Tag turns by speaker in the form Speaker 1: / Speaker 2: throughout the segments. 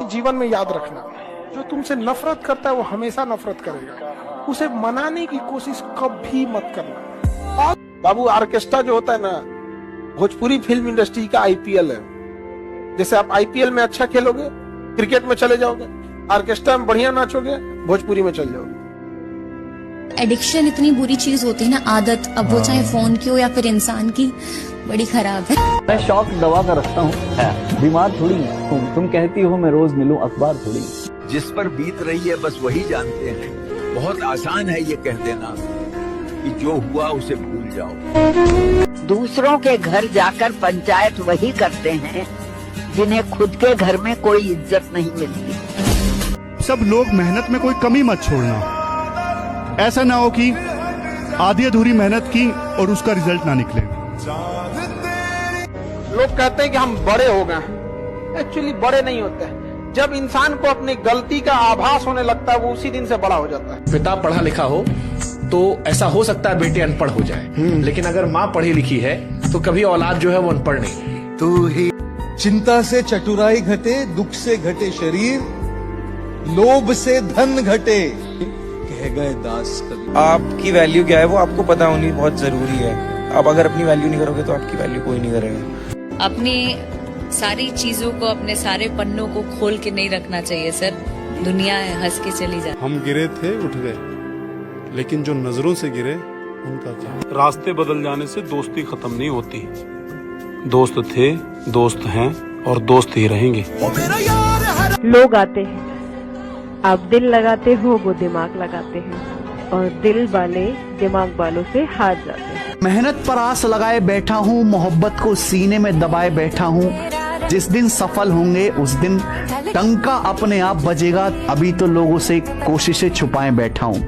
Speaker 1: जीवन में याद रखना, जो तुमसे नफरत करता है वो हमेशा नफरत करेगा। उसे मनाने की कोशिश कभी मत करना। बाबू, ऑर्केस्ट्रा जो होता है ना, भोजपुरी फिल्म इंडस्ट्री का आईपीएल है। जैसे आप आईपीएल में अच्छा खेलोगे, क्रिकेट में चले जाओगे, ऑर्केस्ट्रा में बढ़िया नाचोगे, भोजपुरी में चले जाओगे।
Speaker 2: एडिक्शन इतनी बुरी चीज होती है ना, आदत, अब वो चाहे फोन की हो या फिर इंसान की, बड़ी खराब है।
Speaker 3: मैं शौक दवा का रखता हूँ, बीमार थोड़ी हूँ। तुम कहती हो मैं रोज मिलूं, अखबार थोड़ी।
Speaker 4: जिस पर बीत रही है बस वही जानते हैं। बहुत आसान है ये कह देना कि जो हुआ उसे भूल जाओ।
Speaker 5: दूसरों के घर जाकर पंचायत वही करते हैं जिन्हें खुद के घर में कोई इज्जत नहीं मिलती।
Speaker 6: सब लोग मेहनत में कोई कमी मत छोड़ना। ऐसा ना हो कि आधी अधूरी मेहनत की और उसका रिजल्ट ना निकले।
Speaker 1: लोग कहते हैं कि हम बड़े हो गए, एक्चुअली बड़े नहीं होते हैं। जब इंसान को अपनी गलती का आभास होने लगता है, वो उसी दिन से बड़ा हो जाता है।
Speaker 7: पिता पढ़ा लिखा हो तो ऐसा हो सकता है बेटे अनपढ़ हो जाए, लेकिन अगर माँ पढ़ी लिखी है तो कभी औलाद जो है वो अनपढ़ नहीं।
Speaker 8: तू ही चिंता से चतुराई घटे, दुख से घटे शरीर, लोभ से धन घटे, कह गए दास कबीर।
Speaker 9: आपकी वैल्यू क्या है वो आपको पता होनी बहुत जरूरी है। आप अगर अपनी वैल्यू नहीं करोगे तो आपकी वैल्यू कोई नहीं करेगा।
Speaker 10: अपनी सारी चीजों को, अपने सारे पन्नों को खोल के नहीं रखना चाहिए सर। दुनिया है, हंस के चली जाए।
Speaker 6: हम गिरे थे, उठ गए, लेकिन जो नजरों से गिरे उनका क्या।
Speaker 11: रास्ते बदल जाने से दोस्ती खत्म नहीं होती। दोस्त थे, दोस्त हैं और दोस्त ही रहेंगे।
Speaker 12: लोग आते हैं, आप दिल लगाते हो, वो दिमाग लगाते हैं, और दिल वाले दिमाग वालों से हार जाते हैं।
Speaker 3: मेहनत पर आस लगाए बैठा हूँ, मोहब्बत को सीने में दबाए बैठा हूँ। जिस दिन सफल होंगे उस दिन टंका अपने आप बजेगा। अभी तो लोगों से कोशिशें छुपाए बैठा हूँ।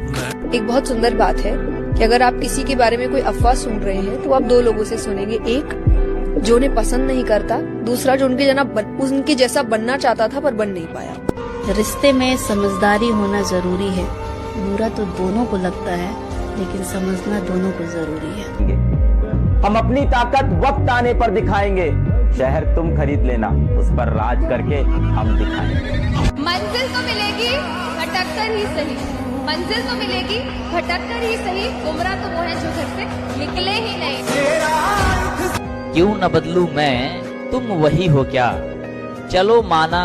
Speaker 13: एक बहुत सुंदर बात है कि अगर आप किसी के बारे में कोई अफवाह सुन रहे हैं तो आप दो लोगों से सुनेंगे। एक जो उन्हें पसंद नहीं करता, दूसरा जो उनके जैसा बनना चाहता था पर बन नहीं पाया।
Speaker 14: रिश्ते में समझदारी होना जरूरी है। बुरा तो दोनों को लगता है, लेकिन समझना दोनों को जरूरी है।
Speaker 3: हम अपनी ताकत वक्त आने पर दिखाएंगे। शहर तुम खरीद लेना, उस पर राज करके हम दिखाएंगे।
Speaker 10: मंजिल तो मिलेगी भटक कर ही सही, मंजिल तो मिलेगी भटक कर ही सही। गुमराह तो वो है जो घर से निकले ही नहीं।
Speaker 5: क्यों न बदलूं मैं, तुम वही हो क्या। चलो माना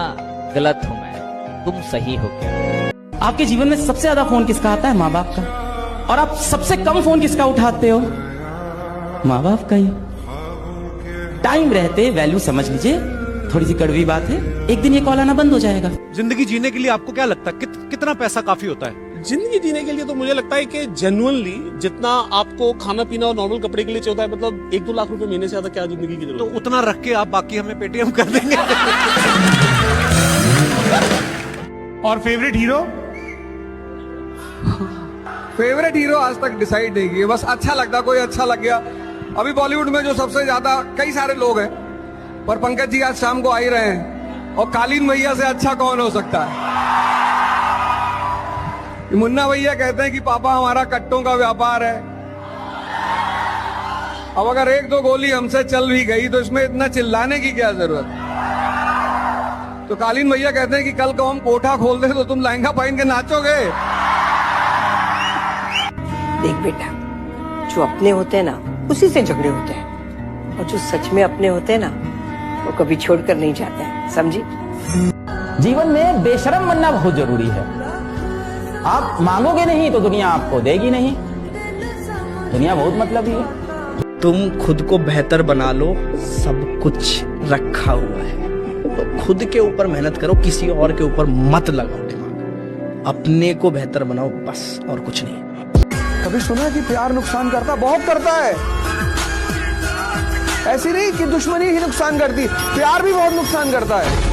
Speaker 5: गलत हूँ मैं, तुम सही हो क्या।
Speaker 15: आपके जीवन में सबसे ज्यादा फोन किसका आता है? माँ बाप का। और आप सबसे कम फोन किसका उठाते हो? माँ बाप का ही। टाइम रहते वैल्यू समझ लीजिए। थोड़ी सी कड़वी बात है, एक दिन ये कॉल आना बंद हो जाएगा।
Speaker 11: जिंदगी जीने के लिए आपको क्या लगता है कितना पैसा काफी होता है? जिंदगी जीने के लिए तो मुझे लगता है कि जेन्युइनली जितना आपको खाना पीना और नॉर्मल कपड़े के लिए चाहिए होता है, मतलब 1-2 लाख रुपए महीने से ज्यादा क्या जिंदगी की जरूरत। तो उतना रख के आप बाकी हमें पेटीएम कर देंगे।
Speaker 6: और फेवरेट हीरो?
Speaker 8: फेवरेट हीरो आज तक डिसाइड नहीं किए, बस अच्छा लगता, कोई अच्छा लग गया। अभी बॉलीवुड में जो सबसे ज्यादा, कई सारे लोग हैं, पर पंकज जी आज शाम को आ ही रहे हैं, और कालीन भैया से अच्छा कौन हो सकता है। मुन्ना भैया कहते हैं कि पापा हमारा कट्टों का व्यापार है। अब अगर 1-2 गोली हमसे चल भी गई तो इसमें इतना चिल्लाने की क्या जरूरत। तो कालीन भैया कहते हैं कि कल को हम कोठा खोल दे तो तुम लहंगा पहन के नाचोगे।
Speaker 5: देख बेटा, जो अपने होते हैं ना उसी से झगड़े होते हैं, और जो सच में अपने होते हैं ना वो कभी छोड़कर नहीं जाते हैं, समझी।
Speaker 15: जीवन में बेशरम बनना बहुत जरूरी है। आप मांगोगे नहीं तो दुनिया आपको देगी नहीं। दुनिया बहुत मतलबी है।
Speaker 3: तुम खुद को बेहतर बना लो, सब कुछ रखा हुआ है। तो खुद के ऊपर मेहनत करो, किसी और के ऊपर मत लगाओ दिमाग। अपने को बेहतर बनाओ बस, और कुछ नहीं।
Speaker 8: कभी सुना कि प्यार नुकसान करता? बहुत करता है। ऐसी नहीं कि दुश्मनी ही नुकसान करती, प्यार भी बहुत नुकसान करता है।